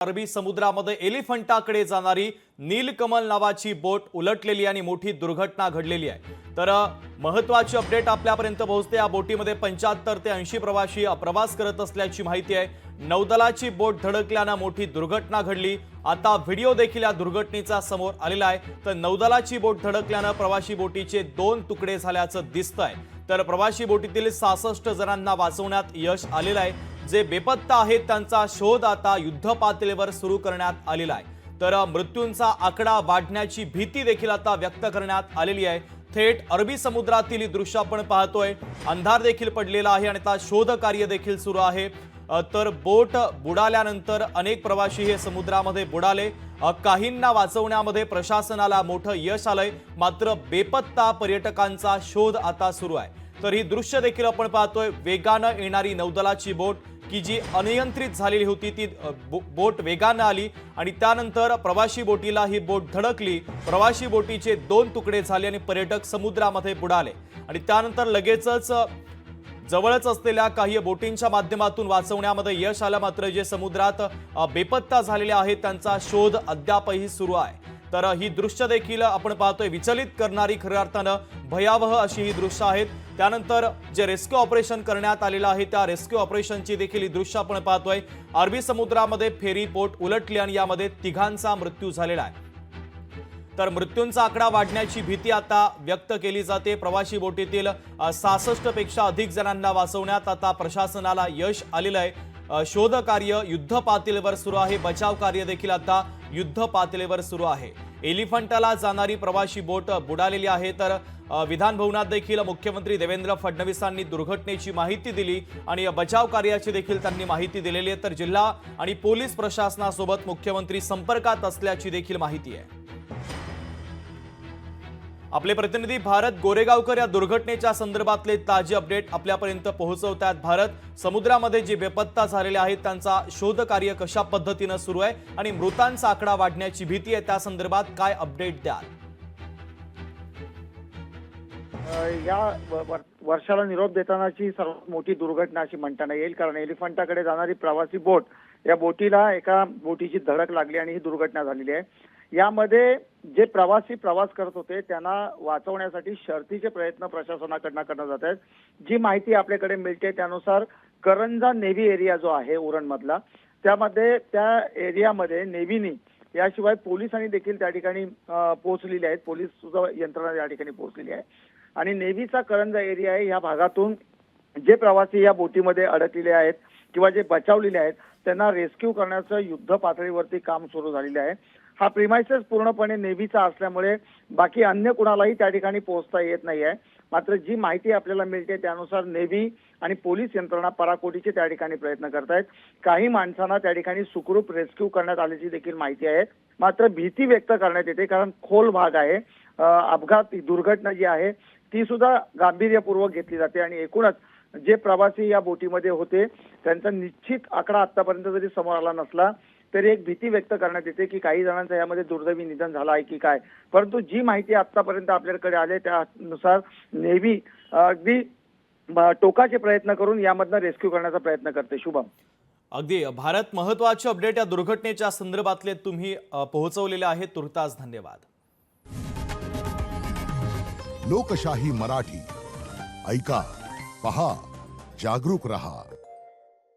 अरबी समुद्रामध्ये एलिफंटाकडे जाणारी नीलकमल नावाची बोट उलटलेली आणि मोठी दुर्घटना घडलेली आहे। तर महत्त्वाची अपडेट आपल्यापर्यंत पोहोचते। या बोटीमध्ये 75 ते 80 प्रवासी प्रवास करत असल्याची माहिती आहे। नौदलाची बोट धडकल्याने मोठी दुर्घटना घडली। आता व्हिडिओ देखील या दुर्घटनेचा समोर आलेला आहे। तर नौदलाची बोट धडकल्याने प्रवासी बोटीचे 2 तुकडे झाल्याचं दिसतंय। तर प्रवासी बोटीतील 66 जणांना वाचवण्यात यश आलेलं आहे। जे बेपत्ता आहेत त्यांचा शोध आता युद्ध पातळीवर सुरू करण्यात आलेला आहे। तर मृत्यूंचा आकडा वाढण्याची भीती देखील आता व्यक्त करण्यात आलेली आहे। थेट अरबी समुद्रातील ही दृश्य आपण पाहतोय। अंधार देखील पडलेला आहे आणि आता शोध कार्य देखील सुरू आहे। तर बोट बुडाल्यानंतर अनेक प्रवासी हे समुद्रामध्ये बुडाले। काहींना वाचवण्यामध्ये प्रशासनाला मोठं यश आलंय, मात्र बेपत्ता पर्यटकांचा शोध आता सुरू आहे। तर ही दृश्य देखील आपण पाहतोय। वेगाने येणारी नौदलाची बोट की जी अनियंत्रित झालेली होती ती बोट वेगाने आली आणि त्यानंतर प्रवासी बोटीला ही बोट धडकली। प्रवासी बोटीचे 2 तुकडे झाले आणि पर्यटक समुद्रामध्ये बुडाले आणि त्यानंतर लगेचच जवळच असलेल्या काही बोटींच्या माध्यमातून वाचवण्यामध्ये यश आलं। मात्र जे समुद्रात बेपत्ता झालेले आहेत त्यांचा शोध अद्यापही सुरू आहे। तर ही दृश्य देखील आपण पाहतोय। विचलित करणारी खऱ्या अर्थानं भयावह अशी ही दृश्य आहेत। त्यानंतर जे रेस्क्यू ऑपरेशन करण्यात आलेलं आहे त्या रेस्क्यू ऑपरेशनची देखील ही दृश्य आपण पाहतोय। अरबी समुद्रामध्ये फेरी बोट उलटली आणि यामध्ये 3घांचा मृत्यू झालेला आहे। तर मृत्यूंचा आकडा वाढण्याची भीती आता व्यक्त केली जाते। प्रवासी बोटीतील 66 पेक्षा अधिक जणांना वाचवण्यात आता प्रशासनाला यश आलेलं आहे। शोध कार्य युद्ध पातळीवर सुरू आहे। बचाव कार्य देखील आता युद्ध पातळीवर सुरू आहे। एलिफंटाला जाणारी प्रवासी बोट बुडालेली आहे। तर विधान भवनात देखील मुख्यमंत्री देवेंद्र फडणवीसांनी दुर्घटनेची माहिती दिली आणि बचाव कार्याची देखील त्यांनी माहिती दिलेली आहे। तर जिल्हा आणि पोलीस प्रशासनासोबत मुख्यमंत्री संपर्कात असल्याची देखील माहिती आहे। आपले प्रतिनिधी भारत गोरेगावकर या दुर्घटनेच्या संदर्भातले ताजे अपडेट आपल्यापर्यंत पोहोचवतात। भारत, समुद्रामध्ये जे बेपत्ता झालेले आहेत त्यांचा शोध कार्य कशा पद्धतीने सुरू आहे आणि मृतांचा आकडा वाढण्याची भीती आहे त्या संदर्भात काय अपडेट द्याल? या वर्षाला निरोप देतानाची सर्वात मोठी दुर्घटना अशी म्हणता येईल, कारण एलिफंटाकडे जाणारी प्रवासी बोट, या बोटीला एका बोटीची धडक लागली आणि ही दुर्घटना झालेली आहे। यामध्ये जे प्रवासी प्रवास करत होते त्यांना वाचवण्यासाठी शर्थीचे प्रयत्न प्रशासनाकडून करण्यात जात आहेत। जी माहिती आपल्याकडे मिळते त्यानुसार करंजा नेव्ही एरिया जो आहे उरणमधला, त्यामध्ये त्या एरियामध्ये नेव्हीनी याशिवाय पोलिसांनी देखील त्या ठिकाणी पोहोचलेले आहेत। पोलीस सुद्धा यंत्रणा या ठिकाणी पोहोचलेली आहे आणि नेव्हीचा करंजा एरिया आहे। या भागातून जे प्रवासी या बोटीमध्ये अडकलेले आहेत किंवा जे बचावलेले आहेत त्यांना रेस्क्यू करण्याचं युद्ध पातळीवरती काम सुरू झालेलं आहे। हा प्रिमाइसेस पूर्णपणे नेव्हीचा असल्यामुळे बाकी अन्य कुणालाही त्या ठिकाणी पोहोचता येत नाही आहे। मात्र जी माहिती आपल्याला मिळते त्यानुसार नेव्ही आणि पोलीस यंत्रणा पराकोटीचे त्या ठिकाणी प्रयत्न करतायत। काही माणसांना त्या ठिकाणी सुखरूप रेस्क्यू करण्यात आल्याची देखील माहिती आहे। मात्र भीती व्यक्त करण्यात येते, कारण खोल भाग आहे। अपघात दुर्घटना जी आहे ती सुद्धा गांभीर्यपूर्वक घेतली जाते आणि एकूणच जे प्रवासी या बोटीमध्ये होते त्यांचा निश्चित आकडा आतापर्यंत जरी समोर आला नसला तरी एक भीती व्यक्त करण्यात येते की काही जणांचं यामध्ये दुर्दैवी निधन झालं आहे की काय। परंतु जी माहिती आतापर्यंत आपल्याकडे आली त्यानुसार नेव्ही अगदी टोकाचे प्रयत्न करून यामधनं रेस्क्यू करण्याचा प्रयत्न करते। शुभम, अगदी भारत, महत्त्वाचे अपडेट या दुर्घटनेच्या संदर्भातले तुम्ही पोहोचवलेले आहेत। तुर्तास धन्यवाद। लोकशाही मराठी ऐका, पहा, जागरूक रहा।